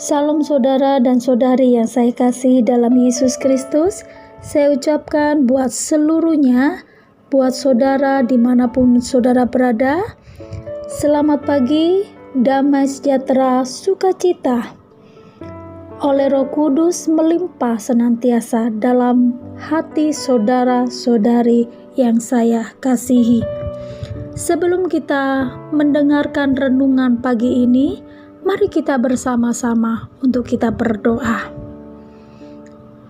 Salam saudara dan saudari yang saya kasih dalam Yesus Kristus. Saya ucapkan buat seluruhnya, buat saudara dimanapun saudara berada, selamat pagi, damai sejahtera, sukacita oleh Roh Kudus melimpah senantiasa dalam hati saudara-saudari yang saya kasihi. Sebelum kita mendengarkan renungan pagi ini, mari kita bersama-sama untuk kita berdoa.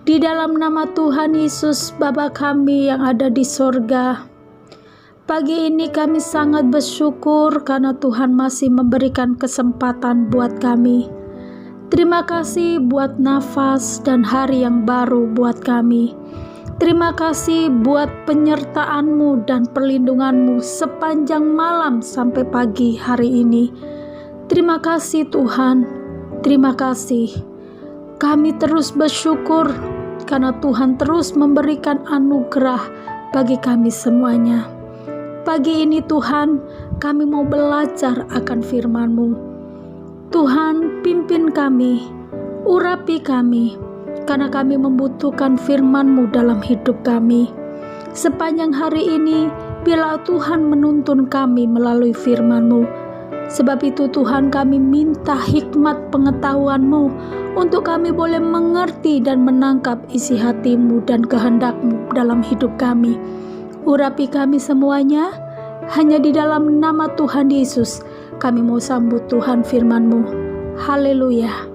Di dalam nama Tuhan Yesus, Bapa kami yang ada di sorga, pagi ini kami sangat bersyukur karena Tuhan masih memberikan kesempatan buat kami. Terima kasih buat nafas dan hari yang baru buat kami. Terima kasih buat penyertaan-Mu dan perlindungan-Mu sepanjang malam sampai pagi hari ini. Terima kasih Tuhan, terima kasih. Kami terus bersyukur karena Tuhan terus memberikan anugerah bagi kami semuanya. Pagi ini Tuhan, kami mau belajar akan firman-Mu. Tuhan, pimpin kami, urapi kami, karena kami membutuhkan firman-Mu dalam hidup kami. Sepanjang hari ini, biarlah Tuhan menuntun kami melalui firman-Mu. Sebab itu Tuhan, kami minta hikmat pengetahuan-Mu untuk kami boleh mengerti dan menangkap isi hati-Mu dan kehendak-Mu dalam hidup kami. Urapi kami semuanya, hanya di dalam nama Tuhan Yesus kami mau sambut Tuhan firman-Mu. Haleluya.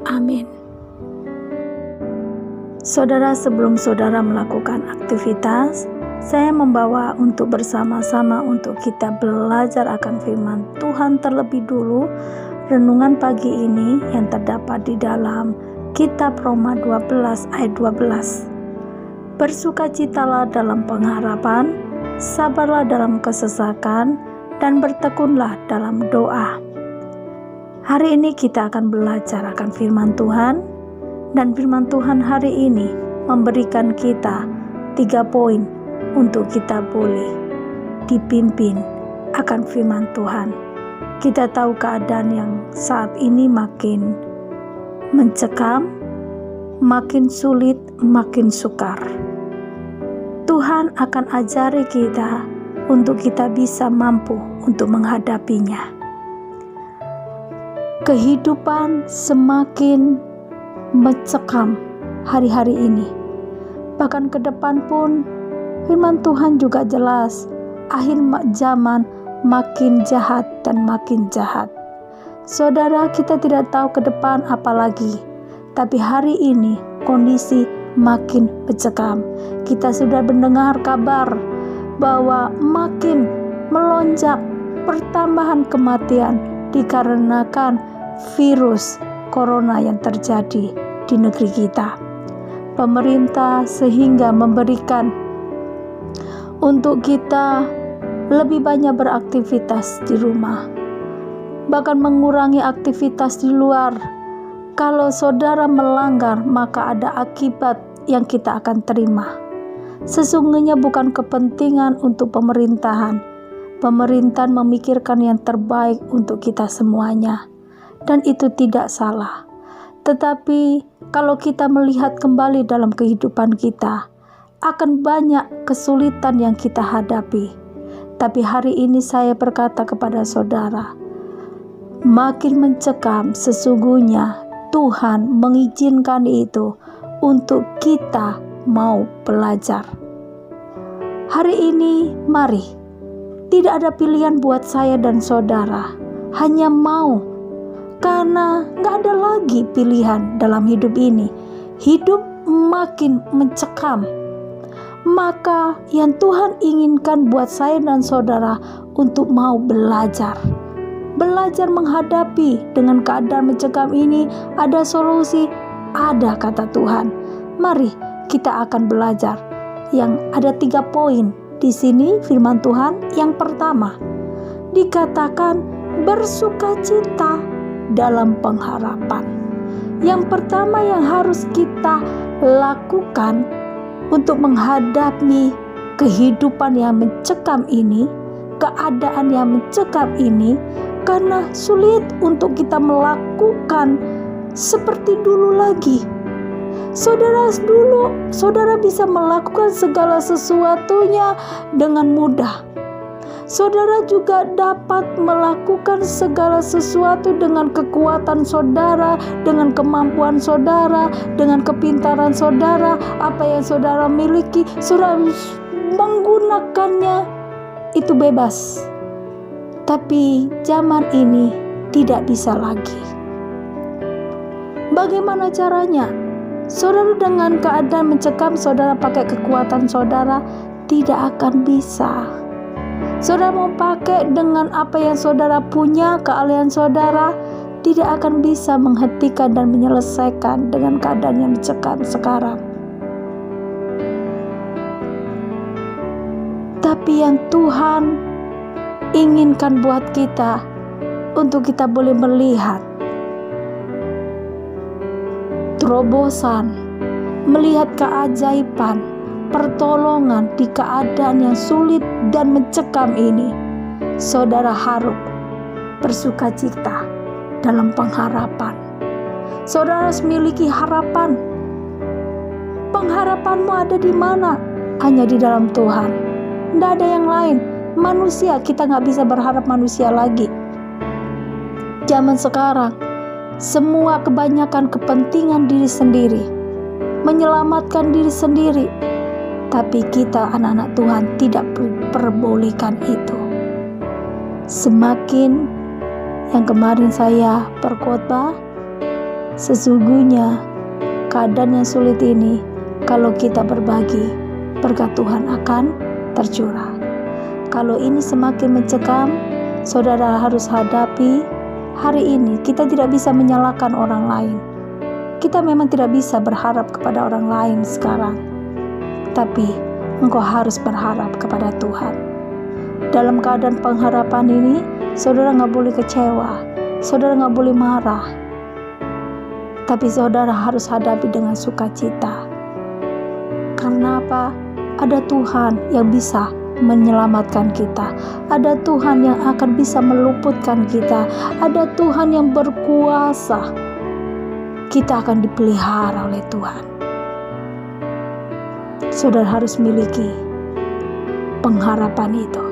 Amin. Saudara, sebelum saudara melakukan aktivitas, saya membawa untuk bersama-sama untuk kita belajar akan firman Tuhan terlebih dulu. Renungan pagi ini yang terdapat di dalam kitab Roma 12 ayat 12. Bersukacitalah dalam pengharapan, sabarlah dalam kesesakan, dan bertekunlah dalam doa. Hari ini kita akan belajar akan firman Tuhan, dan firman Tuhan hari ini memberikan kita 3 poin untuk kita boleh dipimpin akan firman Tuhan. Kita tahu keadaan yang saat ini makin mencekam, makin sulit, makin sukar. Tuhan akan ajari kita untuk kita bisa mampu untuk menghadapinya. Kehidupan semakin mencekam hari-hari ini. Bahkan ke depan pun firman Tuhan juga jelas, akhir zaman makin jahat dan makin jahat. Saudara, kita tidak tahu ke depan apa lagi, tapi hari ini kondisi makin mencekam. Kita sudah mendengar kabar bahwa makin melonjak pertambahan kematian dikarenakan virus corona yang terjadi di negeri kita. Pemerintah sehingga memberikan untuk kita lebih banyak beraktivitas di rumah, bahkan mengurangi aktivitas di luar. Kalau saudara melanggar, maka ada akibat yang kita akan terima. Sesungguhnya bukan kepentingan untuk pemerintahan. Pemerintahan memikirkan yang terbaik untuk kita semuanya, dan itu tidak salah. Tetapi kalau kita melihat kembali dalam kehidupan kita, akan banyak kesulitan yang kita hadapi. Tapi hari ini saya berkata kepada saudara, makin mencekam, sesungguhnya Tuhan mengizinkan itu untuk kita mau belajar. Hari ini mari, tidak ada pilihan buat saya dan saudara, hanya mau. Karena gak ada lagi pilihan dalam hidup ini. Hidup makin mencekam. Maka yang Tuhan inginkan buat saya dan saudara untuk mau belajar. Belajar menghadapi dengan keadaan mencekam ini. Ada solusi, ada kata Tuhan. Mari kita akan belajar. Yang ada 3 poin di sini firman Tuhan. Yang pertama, dikatakan bersukacita dalam pengharapan. Yang pertama yang harus kita lakukan untuk menghadapi kehidupan yang mencekam ini, keadaan yang mencekam ini, karena sulit untuk kita melakukan seperti dulu lagi. Saudara bisa melakukan segala sesuatunya dengan mudah. Saudara juga dapat melakukan segala sesuatu dengan kekuatan saudara, dengan kemampuan saudara, dengan kepintaran saudara. Apa yang saudara miliki, saudara menggunakannya itu bebas. Tapi zaman ini tidak bisa lagi. Bagaimana caranya? Saudara dengan keadaan mencekam, saudara pakai kekuatan saudara, tidak akan bisa. Saudara mau pakai dengan apa yang saudara punya, keahlian saudara, tidak akan bisa menghentikan dan menyelesaikan dengan keadaan yang mencekam sekarang. Tapi yang Tuhan inginkan buat kita, untuk kita boleh melihat terobosan, melihat keajaiban, pertolongan di keadaan yang sulit dan mencekam ini. Saudara harus bersukacita dalam pengharapan. Saudara harus memiliki harapan. Pengharapanmu ada di mana? Hanya di dalam Tuhan. Tidak ada yang lain. Manusia, kita nggak bisa berharap manusia lagi. Zaman sekarang, semua kebanyakan kepentingan diri sendiri, menyelamatkan diri sendiri. Tapi kita anak-anak Tuhan tidak perbolehkan itu. Semakin yang kemarin saya berkhotbah, sesungguhnya keadaan yang sulit ini, kalau kita berbagi, berkat Tuhan akan tercurah. Kalau ini semakin mencekam, saudara harus hadapi. Hari ini kita tidak bisa menyalahkan orang lain. Kita memang tidak bisa berharap kepada orang lain sekarang. Tapi engkau harus berharap kepada Tuhan. Dalam keadaan pengharapan ini, saudara nggak boleh kecewa. Saudara nggak boleh marah. Tapi saudara harus hadapi dengan sukacita. Karena apa? Ada Tuhan yang bisa menyelamatkan kita. Ada Tuhan yang akan bisa meluputkan kita. Ada Tuhan yang berkuasa. Kita akan dipelihara oleh Tuhan. Saudara harus miliki pengharapan itu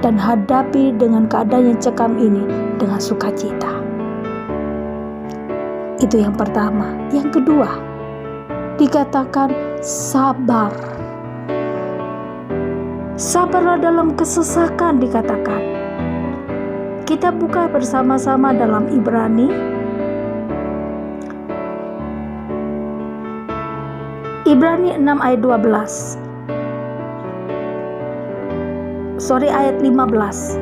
dan hadapi dengan keadaan yang cekam ini dengan sukacita. Itu yang pertama. Yang kedua, dikatakan sabar. Sabarlah dalam kesesakan dikatakan. Kita buka bersama-sama dalam Ibrani. Ibrani 6 ayat 12. Ayat 15.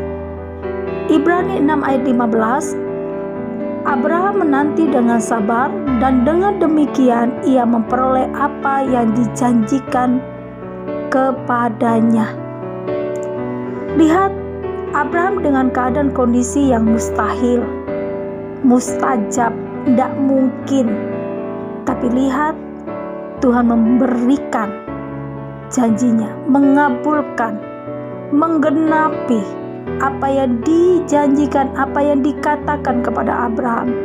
Ibrani 6 ayat 15. Abraham menanti dengan sabar dan dengan demikian ia memperoleh apa yang dijanjikan kepadanya. Lihat, Abraham dengan keadaan kondisi yang mustahil, mustajab, tidak mungkin. Tapi lihat, Tuhan memberikan janjinya, mengabulkan, menggenapi apa yang dijanjikan, apa yang dikatakan kepada Abraham.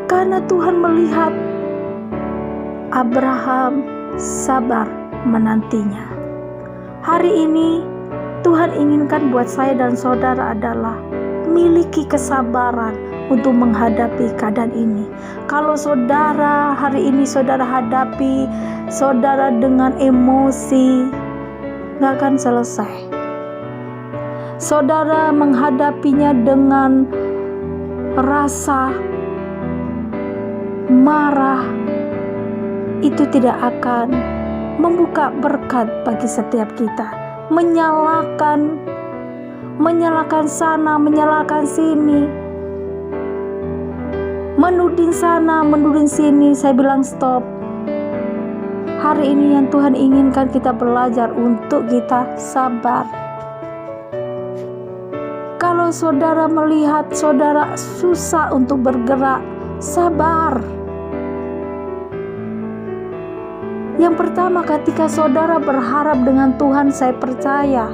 Karena Tuhan melihat Abraham sabar menantinya. Hari ini Tuhan inginkan buat saya dan saudara adalah miliki kesabaran untuk menghadapi keadaan ini. Kalau saudara hari ini saudara hadapi, saudara dengan emosi, gak akan selesai. Saudara menghadapinya dengan rasa marah, itu tidak akan membuka berkat bagi setiap kita. Menyalahkan sana, menyalahkan sini, menuding sana, menuding sini. Saya bilang stop. Hari ini yang Tuhan inginkan kita belajar untuk kita sabar. Kalau saudara melihat saudara susah untuk bergerak, sabar. Yang pertama, ketika saudara berharap dengan Tuhan, saya percaya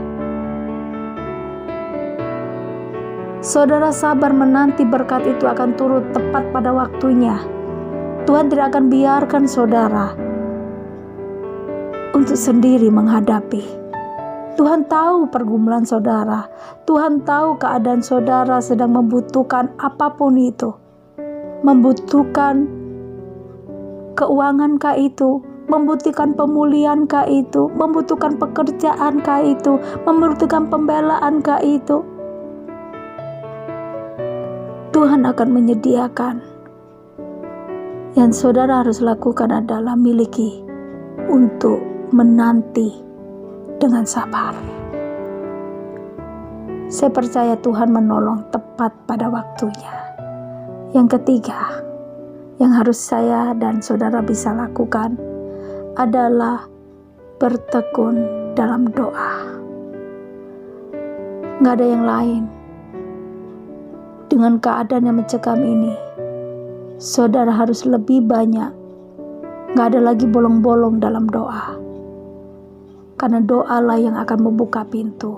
Saudara sabar menanti berkat itu akan turut tepat pada waktunya. Tuhan tidak akan biarkan saudara untuk sendiri menghadapi. Tuhan tahu pergumulan saudara. Tuhan tahu keadaan saudara sedang membutuhkan apapun itu. Membutuhkan keuangan kah itu, membutuhkan pemulihan kah itu, membutuhkan pekerjaan kah itu, membutuhkan pembelaan kah itu. Tuhan akan menyediakan. Yang saudara harus lakukan adalah miliki untuk menanti dengan sabar. Saya percaya Tuhan menolong tepat pada waktunya. Yang ketiga, yang harus saya dan saudara bisa lakukan adalah bertekun dalam doa. Gak ada yang lain. Dengan keadaan yang mencekam ini, saudara harus lebih banyak. Gak ada lagi bolong-bolong dalam doa. Karena doalah yang akan membuka pintu.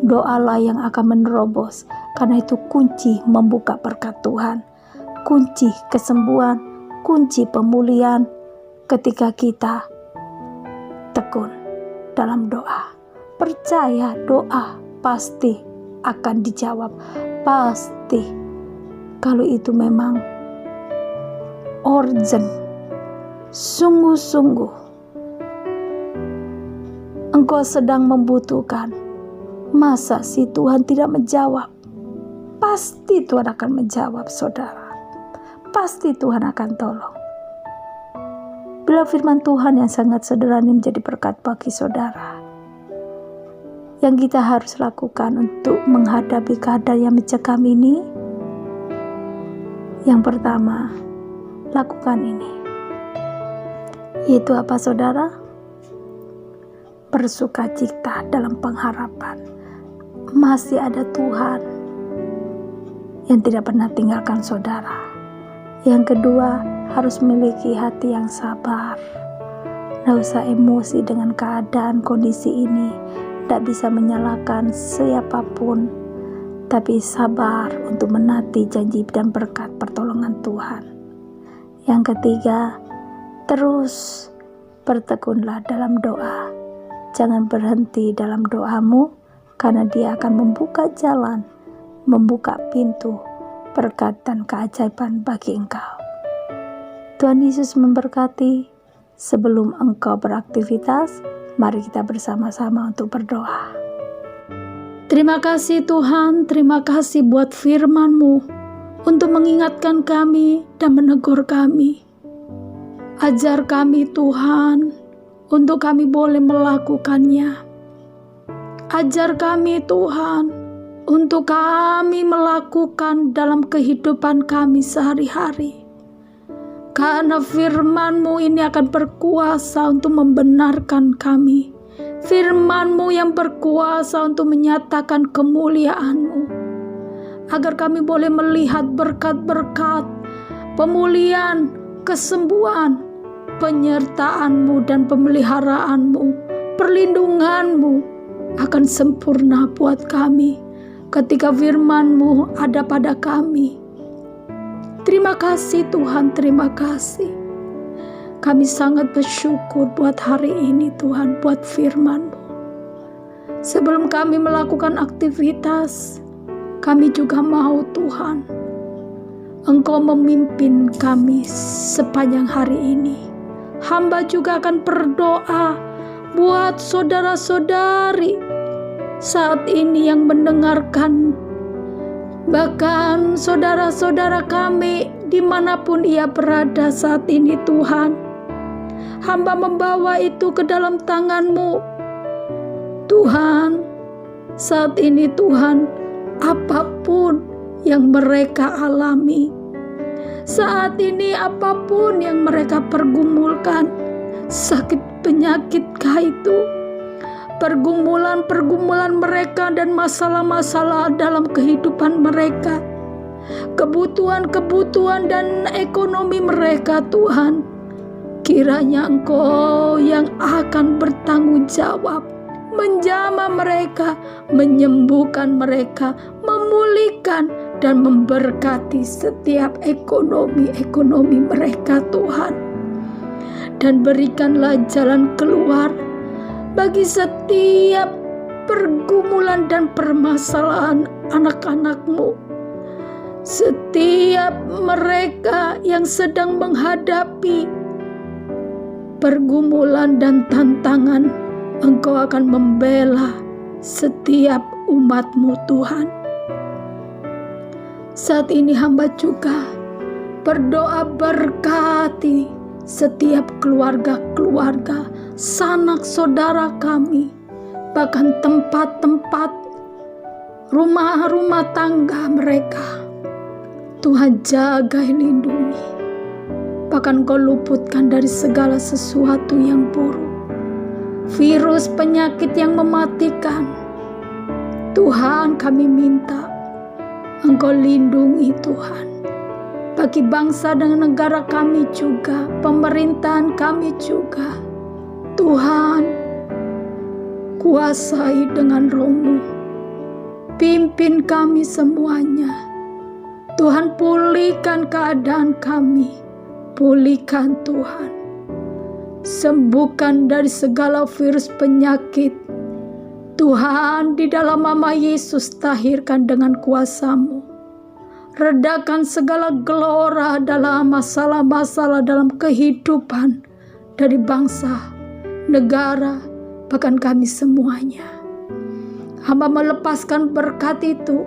Doalah yang akan menerobos. Karena itu kunci membuka berkat Tuhan. Kunci kesembuhan, kunci pemulihan ketika kita tekun dalam doa. Percaya doa pasti akan dijawab. Pasti. Kalau itu memang urgent, sungguh-sungguh engkau sedang membutuhkan, masa sih Tuhan tidak menjawab? Pasti Tuhan akan menjawab, saudara. Pasti Tuhan akan tolong. Bila firman Tuhan yang sangat sederhana menjadi berkat bagi saudara. Yang kita harus lakukan untuk menghadapi keadaan yang mencekam ini, yang pertama, lakukan ini. Yaitu apa, saudara? Bersukacita dalam pengharapan. Masih ada Tuhan yang tidak pernah tinggalkan saudara. Yang kedua, harus memiliki hati yang sabar. Tidak usah emosi dengan keadaan kondisi ini. Tidak bisa menyalahkan siapapun, tapi sabar untuk menanti janji dan berkat pertolongan Tuhan. Yang ketiga, terus bertekunlah dalam doa. Jangan berhenti dalam doamu, karena Dia akan membuka jalan, membuka pintu berkat dan keajaiban bagi engkau. Tuhan Yesus memberkati. Sebelum engkau beraktivitas, mari kita bersama-sama untuk berdoa. Terima kasih Tuhan, terima kasih buat firman-Mu untuk mengingatkan kami dan menegur kami. Ajar kami Tuhan, untuk kami boleh melakukannya. Ajar kami Tuhan, untuk kami melakukan dalam kehidupan kami sehari-hari. Karena firman-Mu ini akan berkuasa untuk membenarkan kami. Firman-Mu yang berkuasa untuk menyatakan kemuliaan-Mu. Agar kami boleh melihat berkat-berkat, pemulihan, kesembuhan, penyertaan-Mu dan pemeliharaan-Mu, perlindungan-Mu akan sempurna buat kami ketika firman-Mu ada pada kami. Terima kasih Tuhan, terima kasih. Kami sangat bersyukur buat hari ini Tuhan, buat firman-Mu. Sebelum kami melakukan aktivitas, kami juga mau Tuhan, Engkau memimpin kami sepanjang hari ini. Hamba juga akan berdoa buat saudara-saudari saat ini yang mendengarkan, bahkan saudara-saudara kami dimanapun ia berada saat ini Tuhan. Hamba membawa itu ke dalam tangan-Mu Tuhan. Saat ini Tuhan, apapun yang mereka alami, saat ini apapun yang mereka pergumulkan, sakit penyakit-kah itu, pergumulan-pergumulan mereka dan masalah-masalah dalam kehidupan mereka, kebutuhan-kebutuhan dan ekonomi mereka Tuhan, kiranya Engkau yang akan bertanggung jawab, menjamah mereka, menyembuhkan mereka, memulihkan dan memberkati setiap ekonomi mereka Tuhan. Dan berikanlah jalan keluar bagi setiap pergumulan dan permasalahan anak-anak-Mu. Setiap mereka yang sedang menghadapi pergumulan dan tantangan, Engkau akan membela setiap umat-Mu Tuhan. Saat ini hamba juga berdoa berkati setiap keluarga-keluarga, sanak saudara kami, bahkan tempat-tempat rumah-rumah tangga mereka. Tuhan jaga, lindungi, bahkan Kau luputkan dari segala sesuatu yang buruk, virus, penyakit yang mematikan. Tuhan, kami minta Engkau lindungi Tuhan, bagi bangsa dan negara kami juga, pemerintahan kami juga. Tuhan, kuasai dengan Roh-Mu, pimpin kami semuanya. Tuhan, pulihkan keadaan kami, pulihkan Tuhan, sembuhkan dari segala virus penyakit. Tuhan, di dalam nama Yesus tahirkan dengan kuasa-Mu. Redakan segala gelora dalam masalah-masalah dalam kehidupan dari bangsa, negara, bahkan kami semuanya. Hamba melepaskan berkat itu.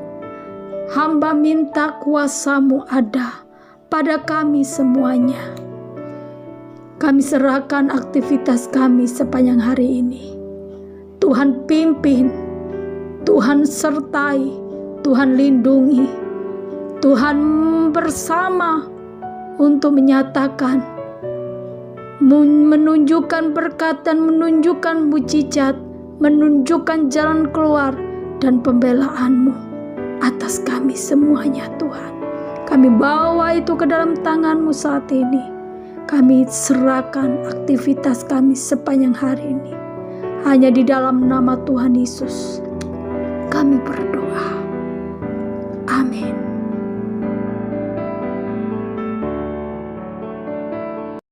Hamba minta kuasa-Mu ada pada kami semuanya. Kami serahkan aktivitas kami sepanjang hari ini. Tuhan pimpin, Tuhan sertai, Tuhan lindungi, Tuhan bersama untuk menyatakan, menunjukkan berkat dan menunjukkan mujizat, menunjukkan jalan keluar dan pembelaan-Mu atas kami semuanya Tuhan. Kami bawa itu ke dalam tangan-Mu saat ini. Kami serahkan aktivitas kami sepanjang hari ini. Hanya di dalam nama Tuhan Yesus kami berdoa.